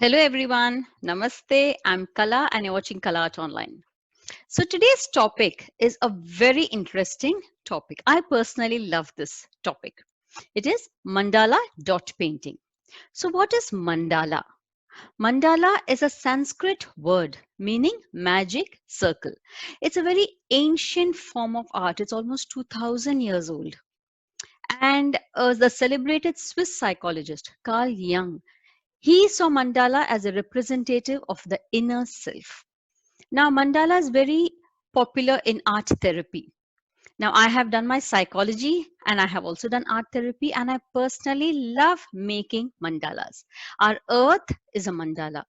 Hello everyone, Namaste. I'm Kala and you're watching Kala Art Online. So today's topic is a very interesting topic. I personally love this topic. It is Mandala Dot Painting. So what is Mandala? Mandala is a Sanskrit word meaning magic circle. It's a very ancient form of art. It's almost 2000 years old. And the celebrated Swiss psychologist Carl Jung, he saw mandala as a representative of the inner self. Now, mandala is very popular in art therapy. Now, I have done my psychology and I have also done art therapy, and I personally love making mandalas. Our earth is a mandala.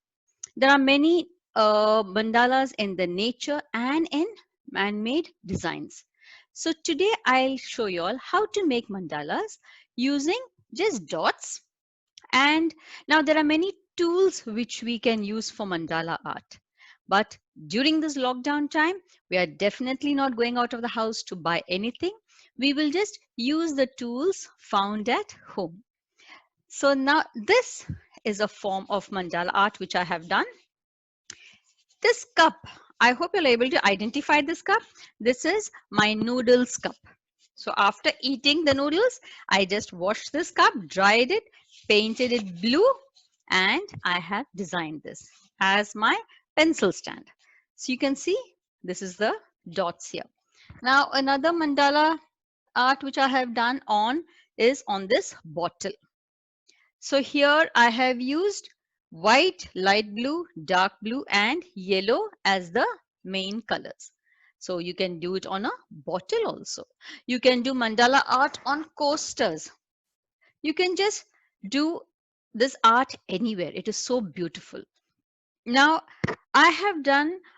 There are many mandalas in the nature and in man-made designs. So today I'll show you all how to make mandalas using just dots, and now there are many tools which we can use for mandala art. But during this lockdown time, we are definitely not going out of the house to buy anything. We will just use the tools found at home. So now this is a form of mandala art which I have done. This cup, I hope you're able to identify this cup. This is my noodles cup. So after eating the noodles, I just washed this cup, dried it, painted it blue, and I have designed this as my pencil stand. So you can see this is the dots here. Now another mandala art which I have done on is on this bottle. So here I have used white, light blue, dark blue, and yellow as the main colors. So you can do it on a bottle also. You can do mandala art on coasters. You can just do this art anywhere. It is so beautiful. Now I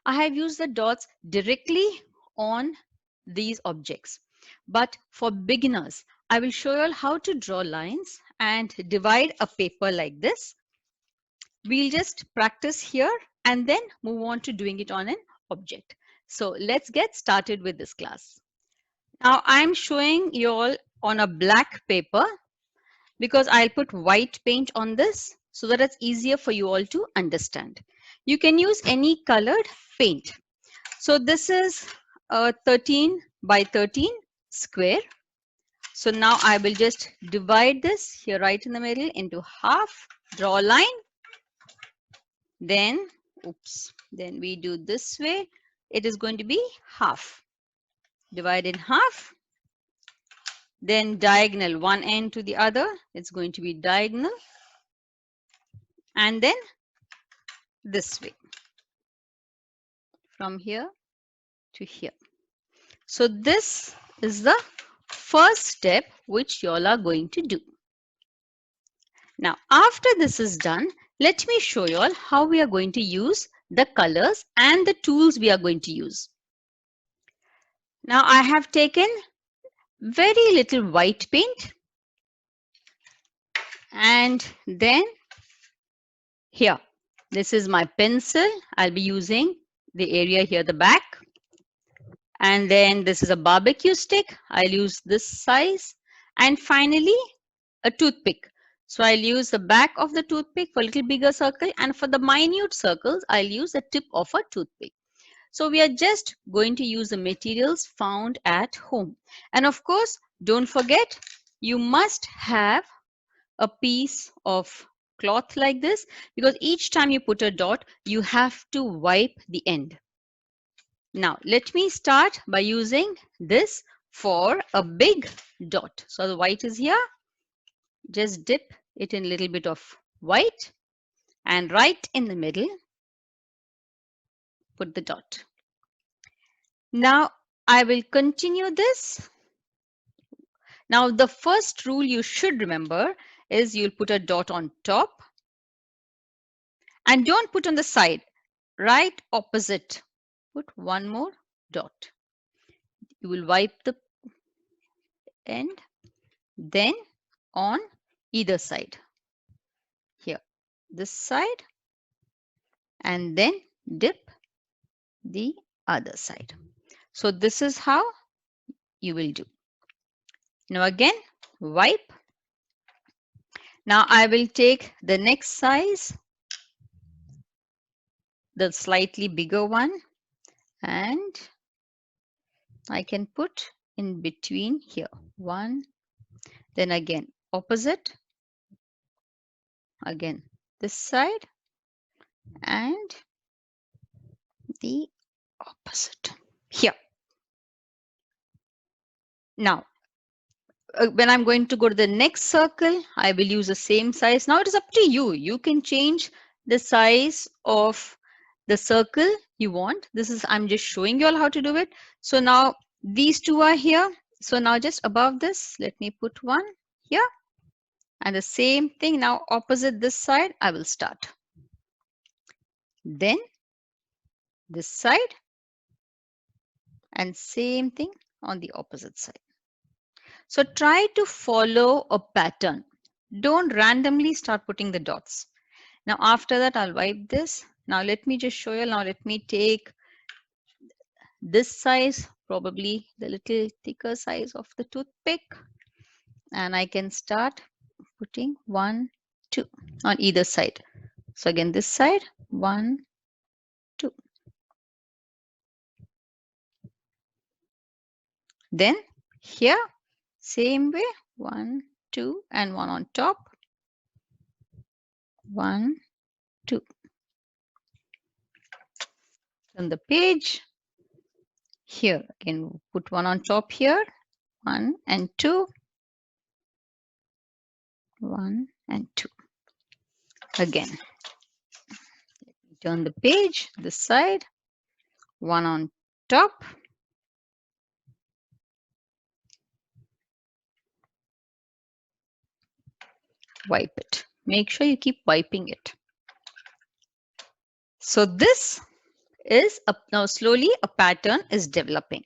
have used the dots directly on these objects. But for beginners, I will show you all how to draw lines and divide a paper like this. We'll just practice here and then move on to doing it on an object. So let's get started with this class. Now I'm showing you all on a black paper because I'll put white paint on this so that it's easier for you all to understand. You can use any colored paint. So this is a 13 by 13 square. So now I will just divide this here right in the middle into half, draw a line, then then we do this way. It is going to be half. Divide in half, then diagonal one end to the other. It's going to be diagonal, and then this way from here to here. So this is the first step which you all are going to do. Now after this is done, let me show you all how we are going to use the colors and the tools we are going to use. Now I have taken very little white paint, and then here, this is my pencil. I'll be using the area here, the back. And then this is a barbecue stick. I'll use this size. And finally, a toothpick. So I'll use the back of the toothpick for a little bigger circle. And for the minute circles, I'll use the tip of a toothpick. So we are just going to use the materials found at home. And of course, don't forget, you must have a piece of cloth like this, because each time you put a dot, you have to wipe the end. Now, let me start by using this for a big dot. So the white is here. Just dip it in a little bit of white, and right in the middle, put the dot. Now, I will continue this. Now, the first rule you should remember is you'll put a dot on top, and don't put on the side, right opposite. Put one more dot. You will wipe the end, then on either side. Here, this side, and then dip the other side. So this is how you will do. Now again, wipe. Now I will take the next size the slightly bigger one, and I can put in between here. One, then again opposite, again this side, and the opposite here. Now, when I'm going to go to the next circle, I will use the same size. Now it is up to you. You can change the size of the circle you want. This is, I'm just showing you all how to do it. So now these two are here. So now just above this, let me put one here. And the same thing now opposite this side, I will start. Then this side, and same thing on the opposite side. So try to follow a pattern. Don't randomly start putting the dots. Now after that, I'll wipe this. Now let me just show you. Now let me take this size, probably the little thicker size of the toothpick. And I can start putting 1, 2 on either side. So again, this side, 1, 2. Then here, same way, 1, 2, and 1 on top. 1, 2. Turn the page. Here, again, put 1 on top here. 1 and 2. 1 and 2. Again, turn the page, this side. 1 on top. Wipe it. Make sure you keep wiping it. So this is now slowly a pattern is developing.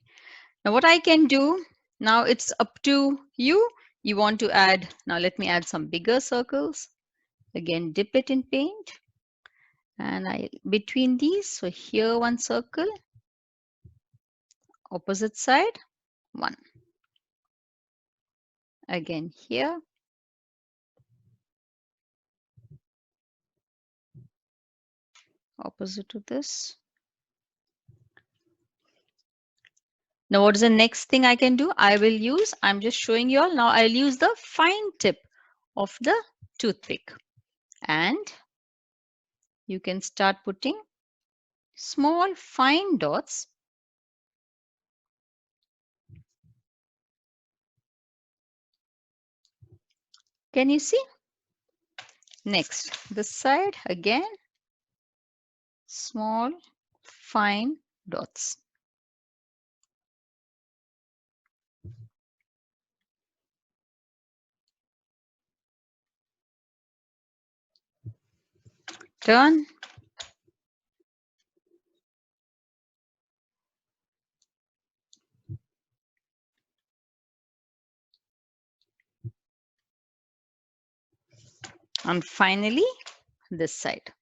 Now what I can do, now it's up to you. You want to add, now let me add some bigger circles. Again, dip it in paint. And I between these, so here one circle, opposite side, 1. Again here. Opposite to this. Now what is the next thing I can do? I will use, I'm just showing you all. Now I'll use the fine tip of the toothpick. And you can start putting small fine dots. Can you see? Next, this side again, small fine dots. Turn. And finally, this side.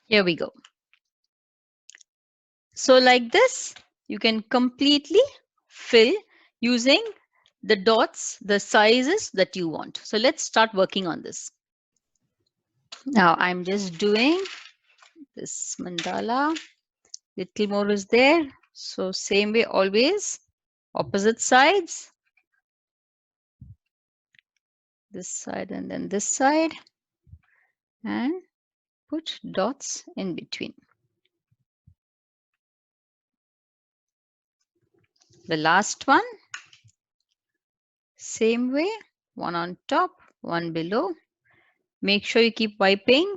Here we go. So like this, you can completely fill using the dots, the sizes that you want. So let's start working on this. Now I'm just doing this mandala. Little more is there. So same way always, opposite sides. This side and then this side. And put dots in between. The last one, same way, 1 on top, 1 below. Make sure you keep wiping.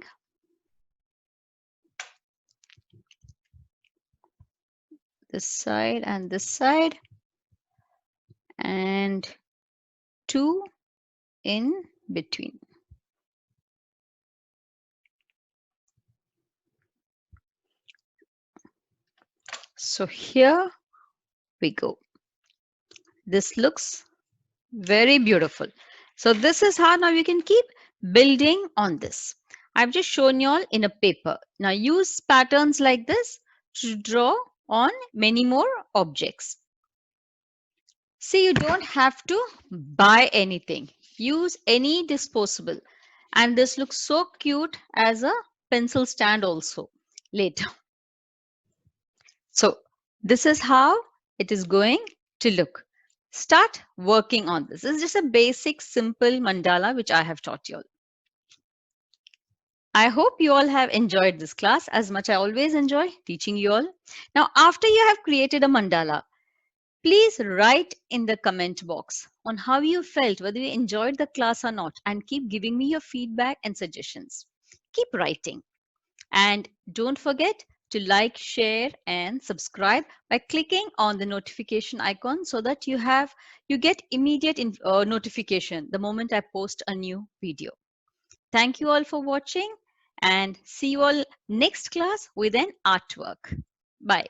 This side and this side. And 2 in between. So here we go. This looks very beautiful. So this is how now you can keep building on this. I've just shown you all in a paper. Now use patterns like this to draw on many more objects. See, you don't have to buy anything. Use any disposable. And this looks so cute as a pencil stand also later. So this is how it is going to look. Start working on this. This is just a basic, simple mandala which I have taught you all. I hope you all have enjoyed this class as much I always enjoy teaching you all. Now, after you have created a mandala, please write in the comment box on how you felt, whether you enjoyed the class or not, and keep giving me your feedback and suggestions. Keep writing. And don't forget to like, share, and subscribe by clicking on the notification icon so that you get immediate notification the moment I post a new video. Thank you all for watching and see you all next class with an artwork. Bye.